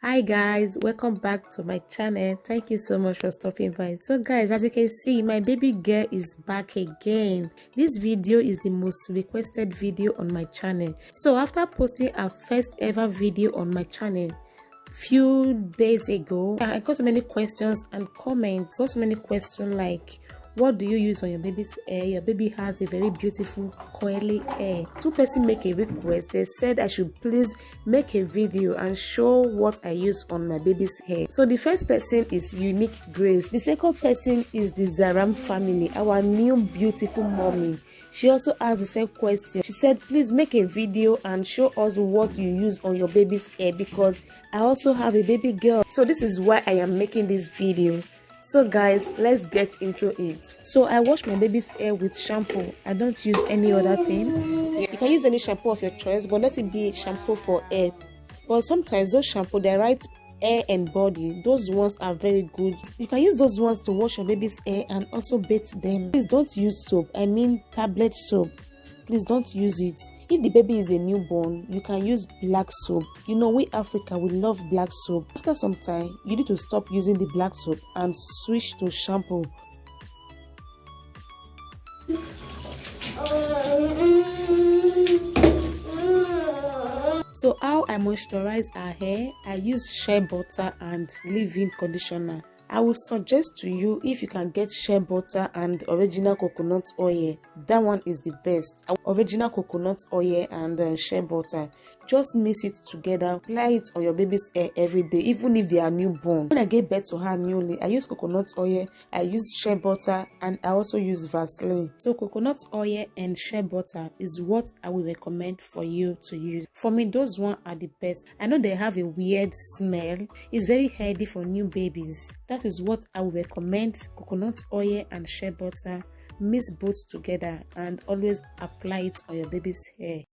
Hi guys, welcome back to my channel. Thank you so much for stopping by. So guys, as you can see, my baby girl is back again. This video is the most requested video on my channel. So after posting our first ever video on my channel few days ago, I got so many questions and comments. So many questions like, what do you use on your baby's hair? Your baby has a very beautiful curly hair. Two persons make a request. They said I should please make a video and show what I use on my baby's hair. So the first person is Unique Grace. The second person is the Zaram family, our new beautiful mommy. She also asked the same question. She said, please make a video and show us what you use on your baby's hair, because I also have a baby girl. So this is why I am making this video. So guys, let's get into it. So I wash my baby's hair with shampoo. I don't use any other thing. You can use any shampoo of your choice, but let it be a shampoo for hair. But sometimes those shampoo, they write hair and body, those ones are very good. You can use those ones to wash your baby's hair and also bathe them. Please don't use soap, I mean tablet soap. Please don't use it. If the baby is a newborn, you can use black soap. You know, we Africa, we love black soap. After some time, you need to stop using the black soap and switch to shampoo. So how I moisturize our hair, I use shea butter and leave-in conditioner. I would suggest to you, if you can get shea butter and original coconut oil, that one is the best. Original coconut oil and shea butter, just mix it together, apply it on your baby's hair every day, even if they are newborn. When I gave birth to her newly, I use coconut oil, I use shea butter, and I also use Vaseline. So coconut oil and shea butter is what I will recommend for you to use. For me, those ones are the best. I know they have a weird smell. It's very healthy for new babies. That is what I would recommend. Coconut oil and shea butter, mix both together and always apply it on your baby's hair.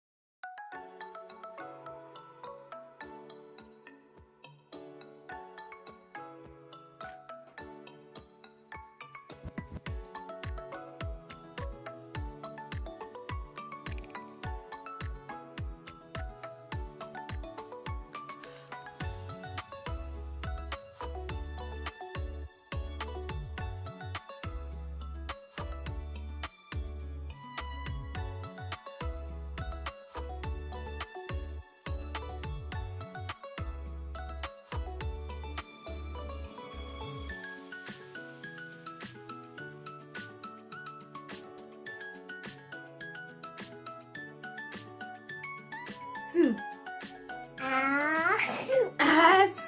Two.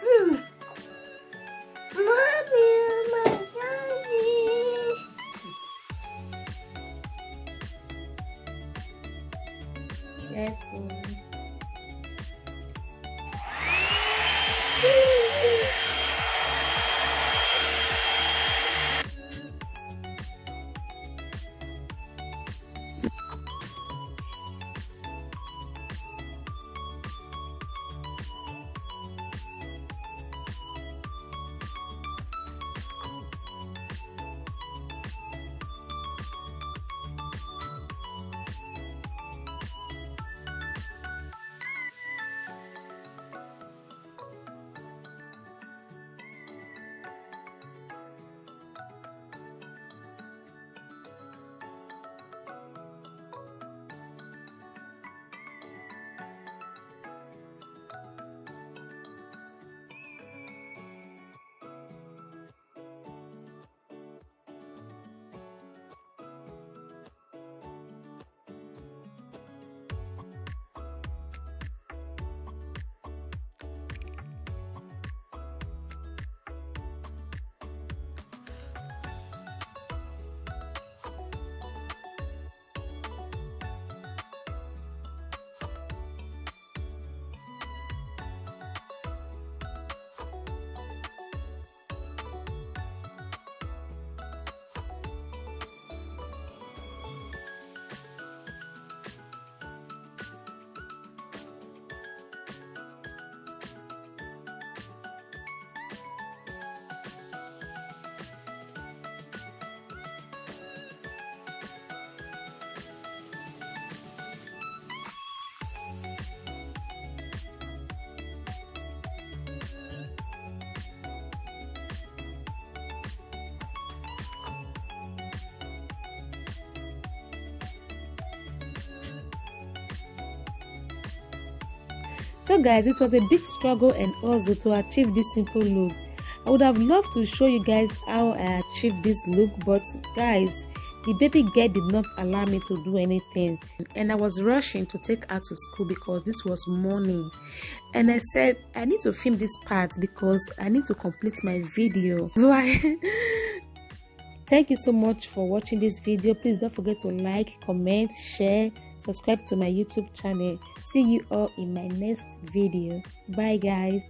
Two. Mommy, my daddy. Careful. So guys, it was a big struggle and hustle to achieve this simple look. I would have loved to show you guys how I achieved this look, but guys, the baby girl did not allow me to do anything, and I was rushing to take her to school because this was morning, and I said I need to film this part because I need to complete my video. So thank you so much for watching this video. Please don't forget to like, comment, share, subscribe to my YouTube channel. See you all in my next video. Bye guys.